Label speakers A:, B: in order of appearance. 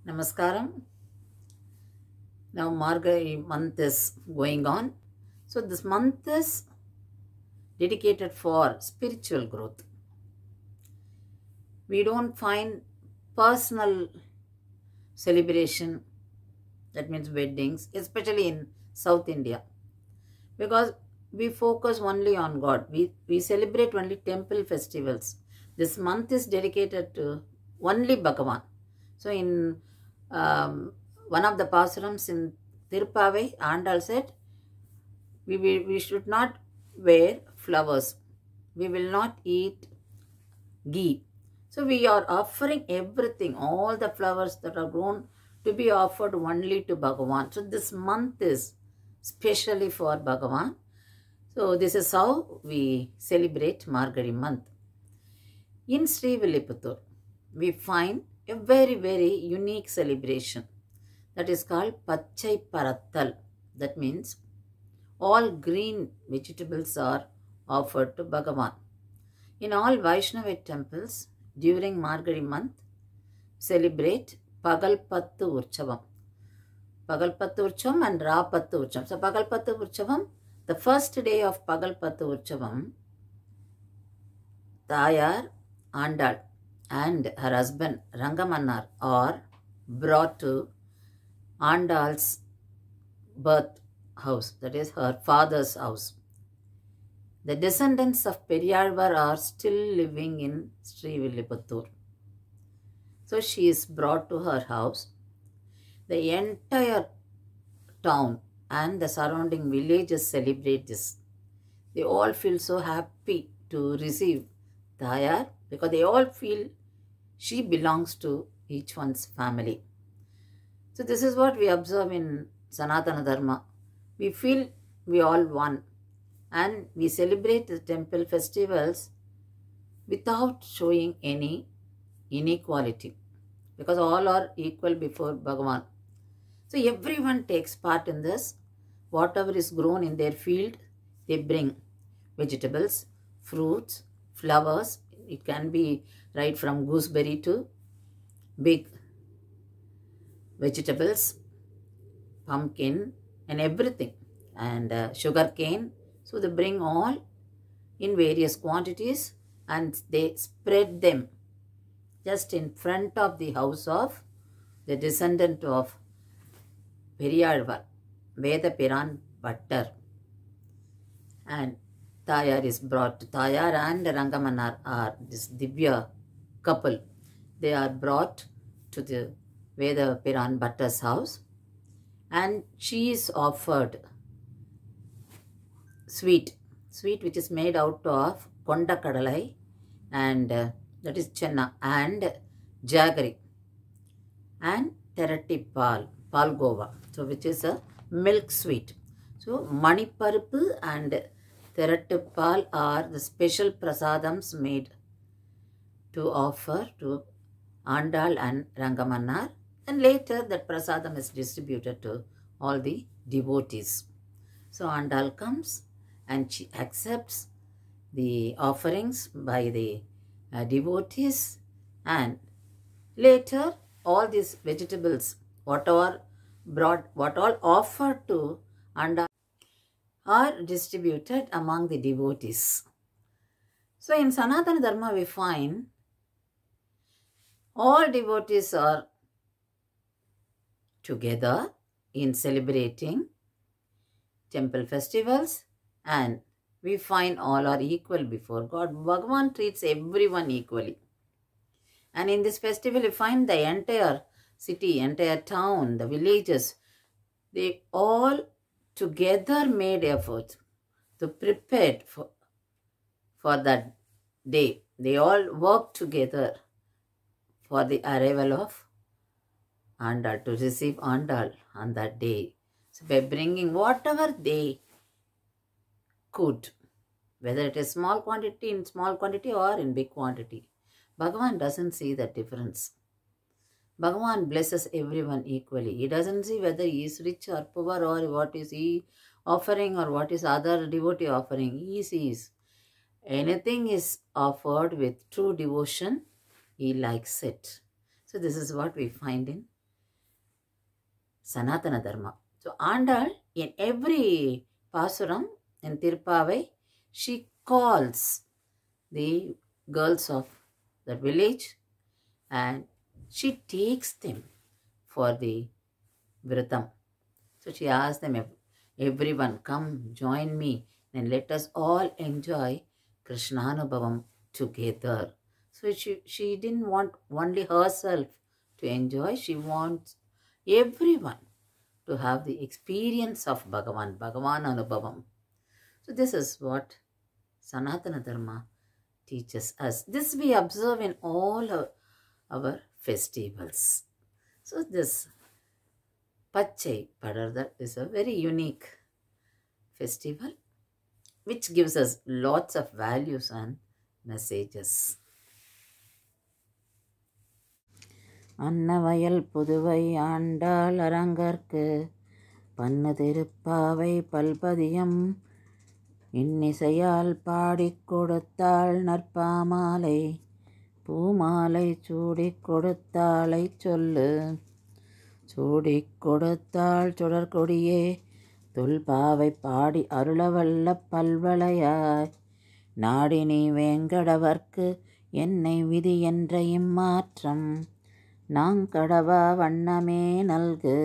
A: Namaskaram. Now Margazhi month is going on. So this month is dedicated for spiritual growth. We don't find personal celebration, that means weddings, especially in South India, because we focus only on God. We celebrate only temple festivals. This month is dedicated to only Bhagavan. So in one of the pasarams in Tirupavai, Andal said, we should not wear flowers. We will not eat ghee. So we are offering everything, all the flowers that are grown to be offered only to Bhagavan. So this month is specially for Bhagavan. So this is how we celebrate Margazhi month. In Srivilliputtur, we find a very unique celebration that is called Pachai Parattal. That means all green vegetables are offered to Bhagavan. In all Vaishnava temples, during Margazhi month, celebrate Pagalpattu Urchavam. Pagalpattu Urchavam and Rapattu Urchavam. So Pagalpattu Urchavam, the first day of Pagalpattu Urchavam, Tayar Andal and her husband Rangamannar are brought to Andal's birth house, that is her father's house. The descendants of Periyalvar are still living in Srivilliputtur. So she is brought to her house. The entire town and the surrounding villages celebrate this. They all feel so happy to receive Tayar because they all feel she belongs to each one's family. So this is what we observe in Sanatana Dharma. We feel we all one and we celebrate the temple festivals without showing any inequality because all are equal before Bhagavan. So everyone takes part in this. Whatever is grown in their field, they bring vegetables, fruits, flowers. It can be right from gooseberry to big vegetables, pumpkin and everything, and sugar cane. So they bring all in various quantities and they spread them just in front of the house of the descendant of Periyalvar, Veda Piran Bhattar. And Tayar is brought. Tayar and Rangamannar are this Divya couple. They are brought to the Veda Piran Bhattar's house and she is offered sweet which is made out of Konda Kadalai and that is Chenna and Jaggery and Terati Palgova, so which is a milk sweet. So Maniparupu and Therattipal are the special prasadams made to offer to Andal and Rangamannar, and later that prasadam is distributed to all the devotees. So Andal comes and she accepts the offerings by the devotees, and later all these vegetables, what all offered to Andal are distributed among the devotees. So in Sanatana Dharma we find all devotees are together in celebrating temple festivals and we find all are equal before God. Bhagavan treats everyone equally. And in this festival we find the entire city, entire town, the villages, they all together made effort to prepare for that day. They all worked together for the arrival of Andal, to receive Andal on that day. So by bringing whatever they could, whether it is small quantity or in big quantity, Bhagavan doesn't see the difference. Bhagavan blesses everyone equally. He doesn't see whether he is rich or poor or what is he offering or what is other devotee offering. He sees anything is offered with true devotion, he likes it. So this is what we find in Sanatana Dharma. So Andal, in every Pasuram in Tirupavai, she calls the girls of the village and she takes them for the Vratam. So she asks them, everyone, come join me and let us all enjoy Krishnanubhavam together. So she didn't want only herself to enjoy, she wants everyone to have the experience of Bhagavan Anubhavam. So this is what Sanatana Dharma teaches us. This we observe in all our festivals. So this Pachai Padaradar is a very unique festival which gives us lots of values and messages. அன்னவயல் Puduvai Andal அரங்கற்கு பன்னு திருப்பாவை பல்பதியம் இன்னிசையால் பாடிக் கொடுத்தாள் நற்பாமாலை பூமாலை சூடிக் கொடுத்தாளை சொல்லு சூடிக் கொடுத்தாள் சுடற்கொடியே தொல்பாவை பாடி அருளவல்ல பல்வளையாய் நாடினி வேங்கடவர்க்கு என்னை விதி என்ற இம்மாற்றம் நாங்கடவா வண்ணமே நல்கு